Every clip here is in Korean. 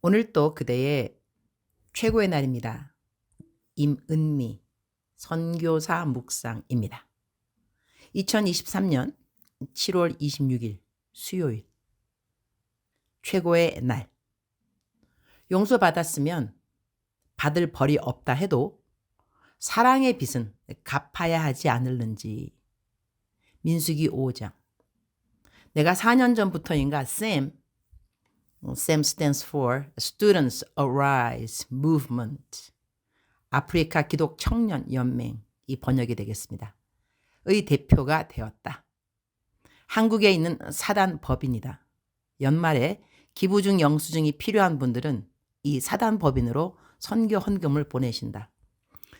오늘 또 그대의 최고의 날입니다. 임은미 선교사 묵상입니다. 2023년 7월 26일 수요일 최고의 날. 용서받았으면 받을 벌이 없다 해도 사랑의 빚은 갚아야 하지 않을는지. 민수기 5장. 내가 4년 전부터인가 SAM stands for Students Arise Movement. 아프리카 기독 청년 연맹이 번역이 되겠습니다. 의 대표가 되었다. 한국에 있는 사단 법인이다. 연말에 기부중 영수증이 필요한 분들은 이 사단 법인으로 선교 헌금을 보내신다.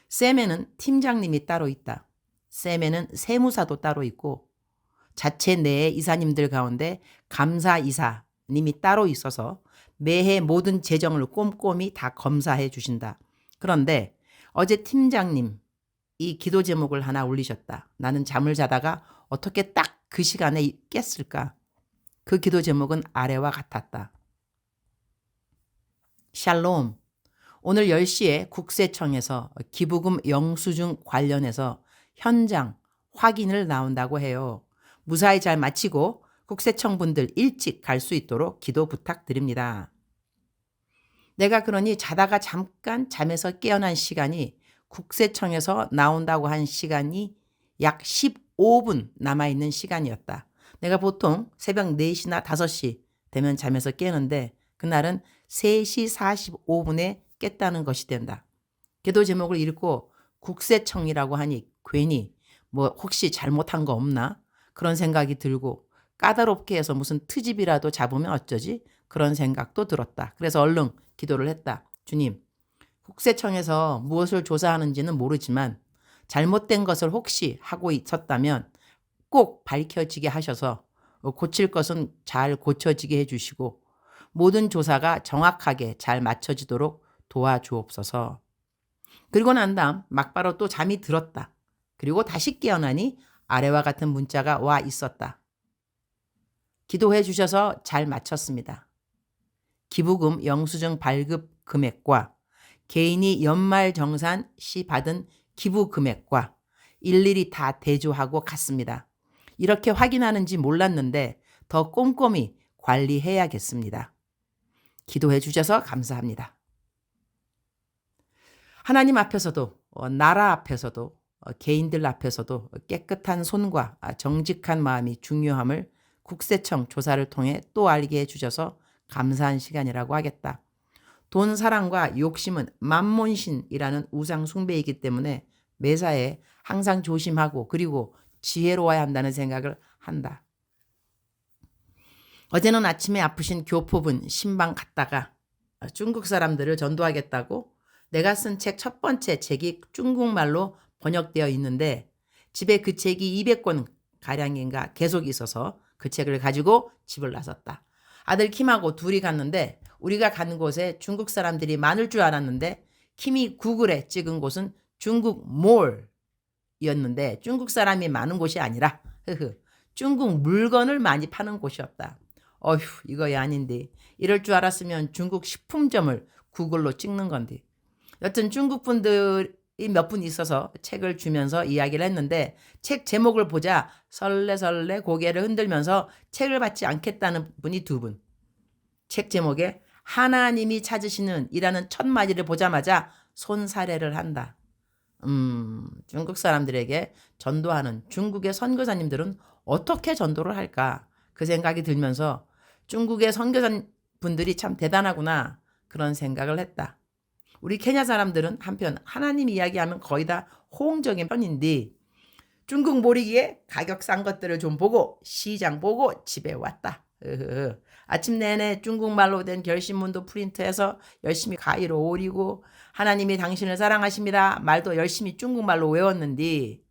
쌤에는 팀장님이 따로 있다. 쌤에는 세무사도 따로 있고 자체 내에 이사님들 가운데 감사이사님이 따로 있어서 매해 모든 재정을 꼼꼼히 다 검사해 주신다. 그런데 어제 팀장님 이 기도 제목을 하나 올리셨다. 나는 잠을 자다가 어떻게 딱 그 시간에 깼을까? 그 기도 제목은 아래와 같았다. 샬롬. 오늘 10시에 국세청에서 기부금 영수증 관련해서 현장 확인을 나온다고 해요. 무사히 잘 마치고 국세청 분들 일찍 갈 수 있도록 기도 부탁드립니다. 내가 그러니 자다가 잠깐 잠에서 깨어난 시간이 국세청에서 나온다고 한 시간이 약 15분 남아있는 시간이었다. 내가 보통 새벽 4시나 5시 되면 잠에서 깨는데 그날은 3시 45분에 깼다는 것이 된다. 기도 제목을 읽고 국세청이라고 하니 괜히 혹시 잘못한 거 없나? 그런 생각이 들고 까다롭게 해서 무슨 트집이라도 잡으면 어쩌지? 그런 생각도 들었다. 그래서 얼른 기도를 했다. 주님, 국세청에서 무엇을 조사하는지는 모르지만 잘못된 것을 혹시 하고 있었다면 꼭 밝혀지게 하셔서 고칠 것은 잘 고쳐지게 해주시고 모든 조사가 정확하게 잘 맞춰지도록 도와주옵소서. 그리고 난 다음 막바로 또 잠이 들었다. 그리고 다시 깨어나니 아래와 같은 문자가 와 있었다. 기도해 주셔서 잘 마쳤습니다. 기부금 영수증 발급 금액과 개인이 연말정산 시 받은 기부 금액과 일일이 다 대조하고 갔습니다. 이렇게 확인하는지 몰랐는데 더 꼼꼼히 관리해야겠습니다. 기도해 주셔서 감사합니다. 하나님 앞에서도 나라 앞에서도 개인들 앞에서도 깨끗한 손과 정직한 마음이 중요함을 국세청 조사를 통해 또 알게 해주셔서 감사한 시간이라고 하겠다. 돈 사랑과 욕심은 만몬신이라는 우상 숭배이기 때문에 매사에 항상 조심하고 그리고 지혜로워야 한다는 생각을 한다. 어제는 아침에 아프신 교포분 신방 갔다가 중국 사람들을 전도하겠다고 내가 쓴 책 첫 번째 책이 중국말로 번역되어 있는데 집에 그 책이 200권 가량인가 계속 있어서 그 책을 가지고 집을 나섰다. 아들 킴하고 둘이 갔는데 우리가 간 곳에 중국 사람들이 많을 줄 알았는데 킴이 구글에 찍은 곳은 중국 몰이었는데 중국 사람이 많은 곳이 아니라 중국 물건을 많이 파는 곳이었다. 어휴 이거야 아닌데 이럴 줄 알았으면 중국 식품점을 구글로 찍는 건데. 여튼 중국 분들이 몇 분 있어서 책을 주면서 이야기를 했는데 책 제목을 보자 설레설레 고개를 흔들면서 책을 받지 않겠다는 분이 2분. 책 제목에 하나님이 찾으시는 이라는 첫 마디를 보자마자 손사래를 한다. 중국 사람들에게 전도하는 중국의 선교사님들은 어떻게 전도를 할까? 그 생각이 들면서 중국의 선교사분들이 참 대단하구나 그런 생각을 했다. 우리 케냐 사람들은 한편 하나님 이야기하면 거의 다 호응적인 편인데 중국 모리기에 가격 싼 것들을 좀 보고 시장 보고 집에 왔다. 아침 내내 중국말로 된 결심문도 프린트해서 열심히 가위로 오리고 하나님이 당신을 사랑하십니다 말도 열심히 중국말로 외웠는데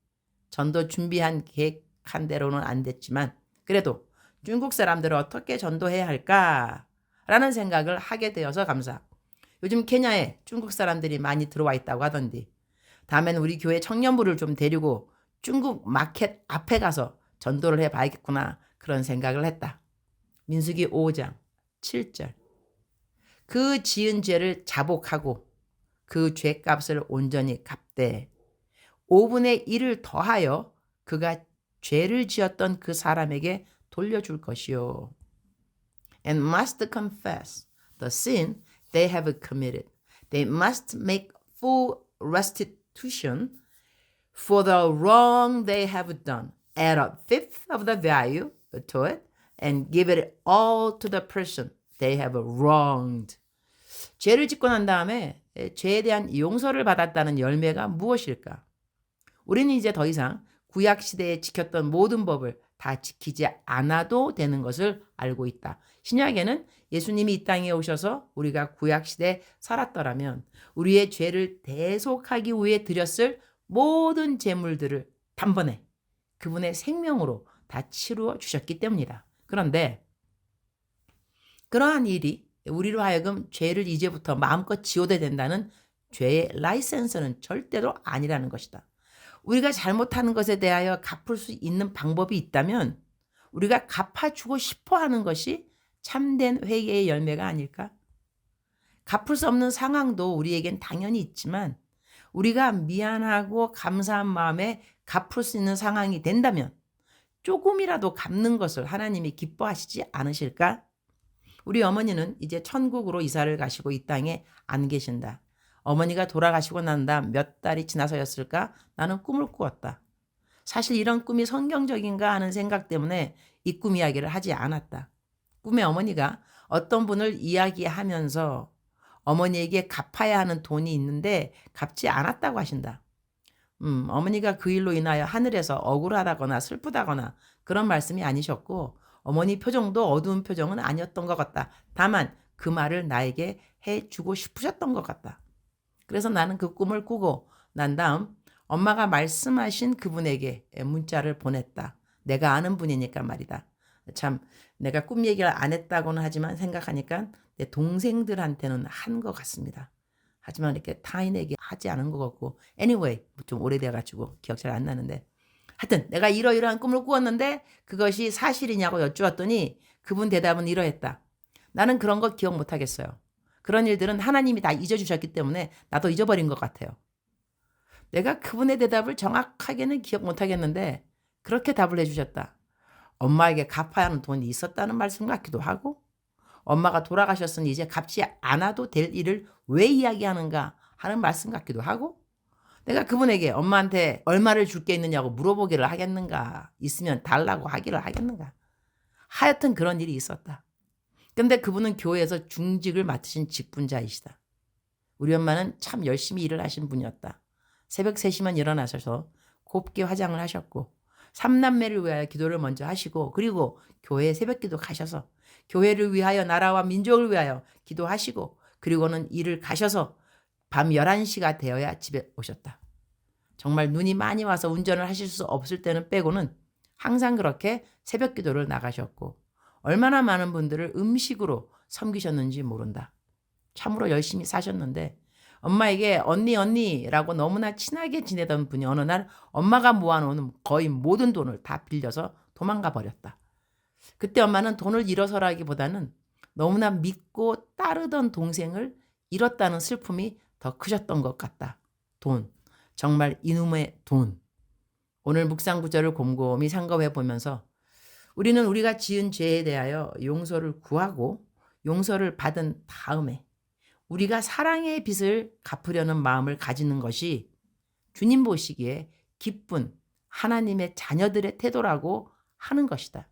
전도 준비한 계획한 대로는 안 됐지만 그래도 중국 사람들을 어떻게 전도해야 할까라는 생각을 하게 되어서 감사. 요즘 케냐에 중국 사람들이 많이 들어와 있다고 하던데 다음엔 우리 교회 청년부를 좀 데리고 중국 마켓 앞에 가서 전도를 해봐야겠구나 그런 생각을 했다. 민수기 5장 7절. 그 지은 죄를 자복하고 그 죄값을 온전히 갚되 5분의 1을 더하여 그가 죄를 지었던 그 사람에게 돌려줄 것이요. And must confess the sin they have committed. They must make full restitution for the wrong they have done. Add a fifth of the value to it and give it all to the person they have wronged. 죄를 짓고 난 다음에 죄에 대한 용서를 받았다는 열매가 무엇일까? 우리는 이제 더 이상 구약시대에 지켰던 모든 법을 다 지키지 않아도 되는 것을 알고 있다. 신약에는 예수님이 이 땅에 오셔서 우리가 구약시대에 살았더라면 우리의 죄를 대속하기 위해 드렸을 모든 제물들을 단번에 그분의 생명으로 다 치루어 주셨기 때문이다. 그런데 그러한 일이 우리로 하여금 죄를 이제부터 마음껏 지워도 된다는 죄의 라이센스는 절대로 아니라는 것이다. 우리가 잘못하는 것에 대하여 갚을 수 있는 방법이 있다면 우리가 갚아주고 싶어 하는 것이 참된 회개의 열매가 아닐까? 갚을 수 없는 상황도 우리에겐 당연히 있지만 우리가 미안하고 감사한 마음에 갚을 수 있는 상황이 된다면 조금이라도 갚는 것을 하나님이 기뻐하시지 않으실까? 우리 어머니는 이제 천국으로 이사를 가시고 이 땅에 안 계신다. 어머니가 돌아가시고 난 다음 몇 달이 지나서였을까? 나는 꿈을 꾸었다. 사실 이런 꿈이 성경적인가 하는 생각 때문에 이 꿈 이야기를 하지 않았다. 꿈에 어머니가 어떤 분을 이야기하면서 어머니에게 갚아야 하는 돈이 있는데 갚지 않았다고 하신다. 어머니가 그 일로 인하여 하늘에서 억울하다거나 슬프다거나 그런 말씀이 아니셨고 어머니 표정도 어두운 표정은 아니었던 것 같다. 다만 그 말을 나에게 해주고 싶으셨던 것 같다. 그래서 나는 그 꿈을 꾸고 난 다음 엄마가 말씀하신 그분에게 문자를 보냈다. 내가 아는 분이니까 말이다. 참 내가 꿈 얘기를 안 했다고는 하지만 생각하니까 내 동생들한테는 한 것 같습니다. 하지만 이렇게 타인에게 하지 않은 것 같고 anyway 좀 오래돼가지고 기억 잘 안 나는데 하여튼 내가 이러이러한 꿈을 꾸었는데 그것이 사실이냐고 여쭈었더니 그분 대답은 이러했다. 나는 그런 거 기억 못하겠어요. 그런 일들은 하나님이 다 잊어주셨기 때문에 나도 잊어버린 것 같아요. 내가 그분의 대답을 정확하게는 기억 못하겠는데 그렇게 답을 해주셨다. 엄마에게 갚아야 하는 돈이 있었다는 말씀 같기도 하고 엄마가 돌아가셨으니 이제 갚지 않아도 될 일을 왜 이야기하는가 하는 말씀 같기도 하고 내가 그분에게 엄마한테 얼마를 줄 게 있느냐고 물어보기를 하겠는가 있으면 달라고 하기를 하겠는가 하여튼 그런 일이 있었다. 근데 그분은 교회에서 중직을 맡으신 직분자이시다. 우리 엄마는 참 열심히 일을 하신 분이었다. 새벽 3시만 일어나셔서 곱게 화장을 하셨고 3남매를 위하여 기도를 먼저 하시고 그리고 교회에 새벽기도 가셔서 교회를 위하여 나라와 민족을 위하여 기도하시고 그리고는 일을 가셔서 밤 11시가 되어야 집에 오셨다. 정말 눈이 많이 와서 운전을 하실 수 없을 때는 빼고는 항상 그렇게 새벽기도를 나가셨고 얼마나 많은 분들을 음식으로 섬기셨는지 모른다. 참으로 열심히 사셨는데 엄마에게 언니라고 너무나 친하게 지내던 분이 어느 날 엄마가 모아놓은 거의 모든 돈을 다 빌려서 도망가 버렸다. 그때 엄마는 돈을 잃어서라기보다는 너무나 믿고 따르던 동생을 잃었다는 슬픔이 더 크셨던 것 같다. 돈, 정말 이놈의 돈. 오늘 묵상 구절을 곰곰이 상고해 보면서 우리는 우리가 지은 죄에 대하여 용서를 구하고 용서를 받은 다음에 우리가 사랑의 빚을 갚으려는 마음을 가지는 것이 주님 보시기에 기쁜 하나님의 자녀들의 태도라고 하는 것이다.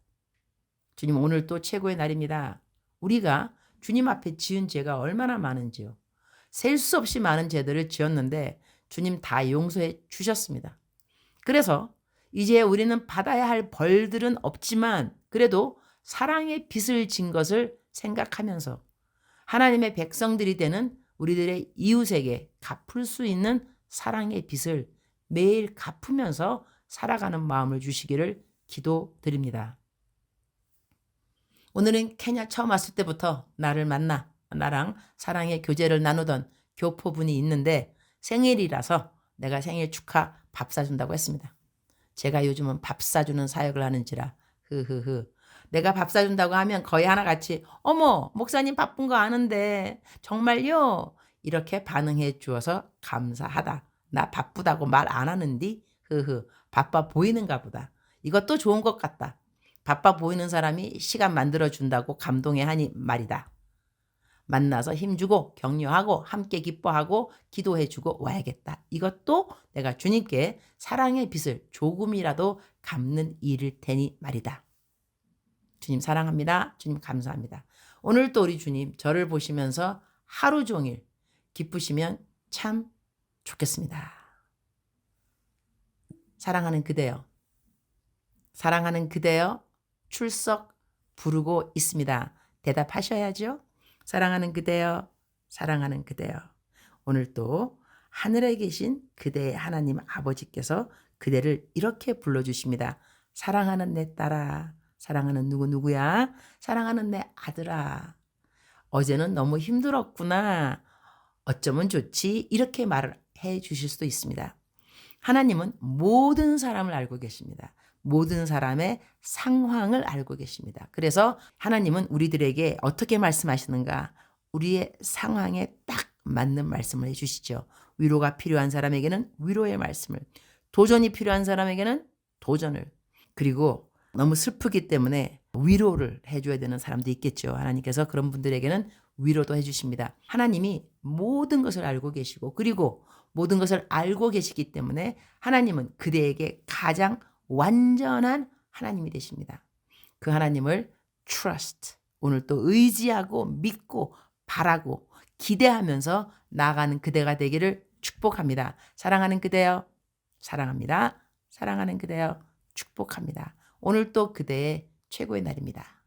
주님 오늘 또 최고의 날입니다. 우리가 주님 앞에 지은 죄가 얼마나 많은지요. 셀 수 없이 많은 죄들을 지었는데 주님 다 용서해 주셨습니다. 그래서 이제 우리는 받아야 할 벌들은 없지만 그래도 사랑의 빚을 진 것을 생각하면서 하나님의 백성들이 되는 우리들의 이웃에게 갚을 수 있는 사랑의 빚을 매일 갚으면서 살아가는 마음을 주시기를 기도드립니다. 오늘은 케냐 처음 왔을 때부터 나를 만나 나랑 사랑의 교제를 나누던 교포분이 있는데 생일이라서 내가 생일 축하 밥 사준다고 했습니다. 제가 요즘은 밥 사주는 사역을 하는지라 흐흐흐. 내가 밥 사준다고 하면 거의 하나같이 어머 목사님 바쁜 거 아는데 정말요? 이렇게 반응해 주어서 감사하다. 나 바쁘다고 말 안 하는디? 흐흐 바빠 보이는가 보다. 이것도 좋은 것 같다. 바빠 보이는 사람이 시간 만들어 준다고 감동해 하니 말이다. 만나서 힘주고 격려하고 함께 기뻐하고 기도해주고 와야겠다. 이것도 내가 주님께 사랑의 빛을 조금이라도 갚는 일일 테니 말이다. 주님 사랑합니다. 주님 감사합니다. 오늘 또 우리 주님 저를 보시면서 하루 종일 기쁘시면 참 좋겠습니다. 사랑하는 그대여, 사랑하는 그대여 출석 부르고 있습니다. 대답하셔야죠. 사랑하는 그대여, 사랑하는 그대여. 오늘 또 하늘에 계신 그대의 하나님 아버지께서 그대를 이렇게 불러주십니다. 사랑하는 내 딸아, 사랑하는 누구누구야, 사랑하는 내 아들아. 어제는 너무 힘들었구나. 어쩌면 좋지. 이렇게 말을 해 주실 수도 있습니다. 하나님은 모든 사람을 알고 계십니다. 모든 사람의 상황을 알고 계십니다. 그래서 하나님은 우리들에게 어떻게 말씀하시는가? 우리의 상황에 딱 맞는 말씀을 해주시죠. 위로가 필요한 사람에게는 위로의 말씀을, 도전이 필요한 사람에게는 도전을, 그리고 너무 슬프기 때문에 위로를 해줘야 되는 사람도 있겠죠. 하나님께서 그런 분들에게는 위로도 해주십니다. 하나님이 모든 것을 알고 계시고 그리고 모든 것을 알고 계시기 때문에 하나님은 그대에게 가장 완전한 하나님이 되십니다. 그 하나님을 trust, 오늘 또 의지하고 믿고 바라고 기대하면서 나아가는 그대가 되기를 축복합니다. 사랑하는 그대여, 사랑합니다. 사랑하는 그대여, 축복합니다. 오늘 또 그대의 최고의 날입니다.